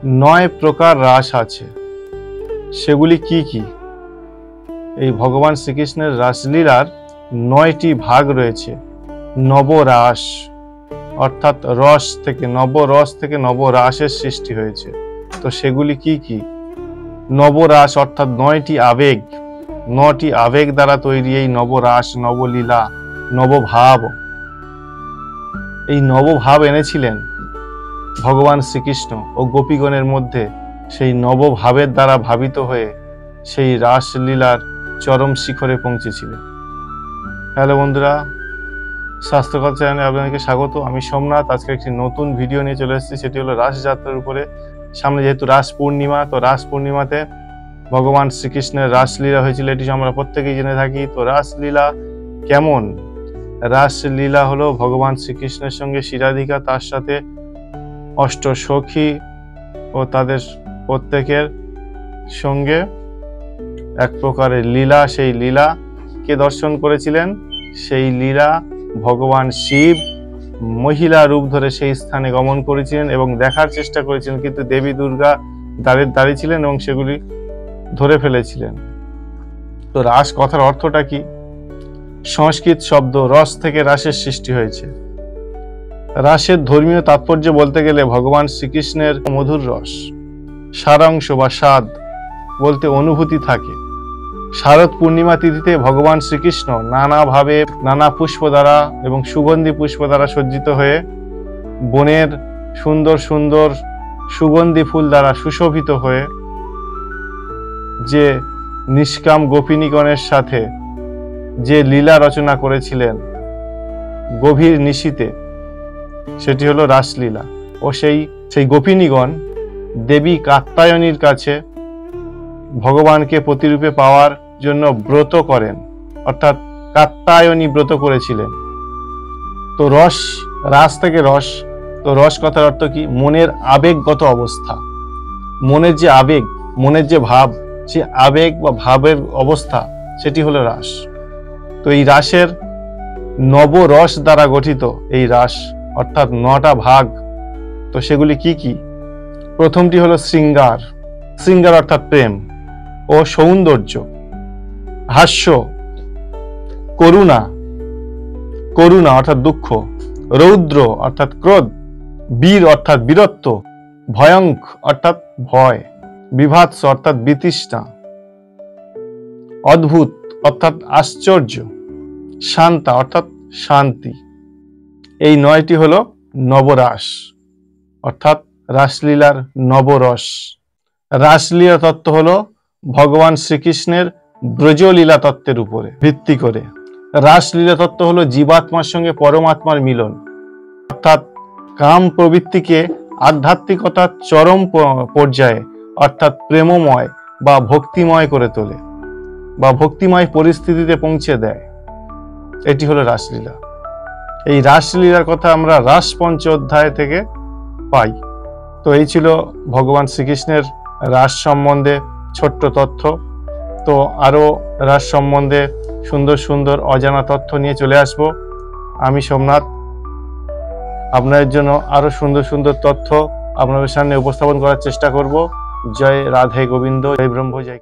9 প্রকার রাস আছে, সেগুলি কি কি? এই ভগবান শ্রীকৃষ্ণের রাসলীলার 9টি ভাগ রয়েছে। নবরাস অর্থাৎ রস থেকে, নবরস থেকে নবরাসের সৃষ্টি হয়েছে। তো সেগুলি কি কি? নবরাস অর্থাৎ 9টি আবেগ, 9টি আবেগ দ্বারা তৈরি এই নবরাস, নবলীলা, নবভাব। এই নবভাব এনেছিলেন ভগবান শ্রীকৃষ্ণ ও গোপীগণের মধ্যে। সেই নবভাবের দ্বারা ভাবিত হয়ে সেই রাসলীলার চরম শিখরে পৌঁছেছিলেন। হ্যালো বন্ধুরা, স্বাস্থ্যকর চ্যানেলে আপনাদেরকে স্বাগত। আমি সোমনাথ। আজকে একটি নতুন ভিডিও নিয়ে চলে এসেছি, সেটি হলো রাসযাত্রার উপরে। সামনে যেহেতু রাস পূর্ণিমা, তো রাস পূর্ণিমাতে ভগবান শ্রীকৃষ্ণের রাসলীলা হয়েছিল, এটি আমরা প্রত্যেকেই জেনে থাকি। তো রাসলীলা কেমন? রাসলীলা হলো ভগবান শ্রীকৃষ্ণের সঙ্গে শিরাধিকা, তার সাথে অষ্টসখী ও তাদের প্রত্যেকের সঙ্গে এক প্রকারের লীলা। সেই লীলা কে দর্শন করেছিলেন? সেই লীলা ভগবান শিব মহিলা রূপ ধরে সেই স্থানে গমন করেছিলেন এবং দেখার চেষ্টা করেছিলেন, কিন্তু দেবী দুর্গা দাঁড়িয়ে ছিলেন এবং সেগুলি ধরে ফেলেছিলেন। তো রাস কথার অর্থটা কি? সংস্কৃত শব্দ রস থেকে রাসের সৃষ্টি হয়েছে। রাসের ধর্মীয় তাৎপর্য বলতে গেলে ভগবান শ্রীকৃষ্ণের মধুর রস, সারাংশ বা স্বাদ বলতে অনুভূতি থাকে। শারদ পূর্ণিমা তিথিতে ভগবান শ্রীকৃষ্ণ নানাভাবে নানা পুষ্প দ্বারা এবং সুগন্ধি পুষ্প দ্বারা সজ্জিত হয়ে বনের সুন্দর সুন্দর সুগন্ধি ফুল দ্বারা সুশোভিত হয়ে যে নিষ্কাম গোপিনীগণের সাথে যে লীলা রচনা করেছিলেন গভীর নিশীতে, সেটি হলো রাসলীলা। ও সেই গোপিনীগণ দেবী কাত্যায়নীর কাছে ভগবানকে প্রতিরূপে পাওয়ার জন্য ব্রত করেন, অর্থাৎ কাত্যায়নী ব্রত করেছিলেন। তো রাস থেকে রস। তো রস কথার অর্থ কি? মনের আবেগগত অবস্থা, মনের যে আবেগ, মনের যে ভাব, সে আবেগ বা ভাবের অবস্থা, সেটি হলো রাস। তো এই রাসের নবরস দ্বারা গঠিত এই রাস, অর্থাৎ 9টা ভাগ। তো সেগুলি কি কি? প্রথমটি হলো শৃঙ্গার। শৃঙ্গার অর্থাৎ প্রেম ও সৌন্দর্য। হাস্য, করুণা, করুণা অর্থাৎ দুঃখ। রৌদ্র অর্থাৎ ক্রোধ। বীর অর্থাৎ বীরত্ব। ভয়ঙ্ক অর্থাৎ ভয়। বিভৎস অর্থাৎ বিতৃষ্ণা। অদ্ভুত অর্থাৎ আশ্চর্য। শান্তা অর্থাৎ শান্তি। এই 9টি হলো নবরাস, অর্থাৎ রাসলীলার নবরস। রাসলীলা তত্ত্ব হলো ভগবান শ্রীকৃষ্ণের ব্রজলীলা তত্ত্বের উপরে ভিত্তি করে। রাসলীলা তত্ত্ব হলো জীবাত্মার সঙ্গে পরমাত্মার মিলন, অর্থাৎ কাম প্রবৃত্তিকে আধ্যাত্মিকতার চরম পর্যায়ে অর্থাৎ প্রেমময় বা ভক্তিময় করে তোলে, বা ভক্তিময় পরিস্থিতিতে পৌঁছে দেয়। এটি হলো রাসলীলা। এই রাসলীলার কথা আমরা রাস পঞ্চ অধ্যায় থেকে পাই। তো এই ছিল ভগবান শ্রীকৃষ্ণের রাস সম্বন্ধে ছোট্ট তথ্য। তো আরো রাস সম্বন্ধে সুন্দর সুন্দর অজানা তথ্য নিয়ে চলে আসব। আমি সোমনাথ আপনাদের জন্য আরো সুন্দর সুন্দর তথ্য আপনাদের সামনে উপস্থাপন করার চেষ্টা করব। জয় রাধে গোবিন্দ, জয় ব্রহ্ম, জয়।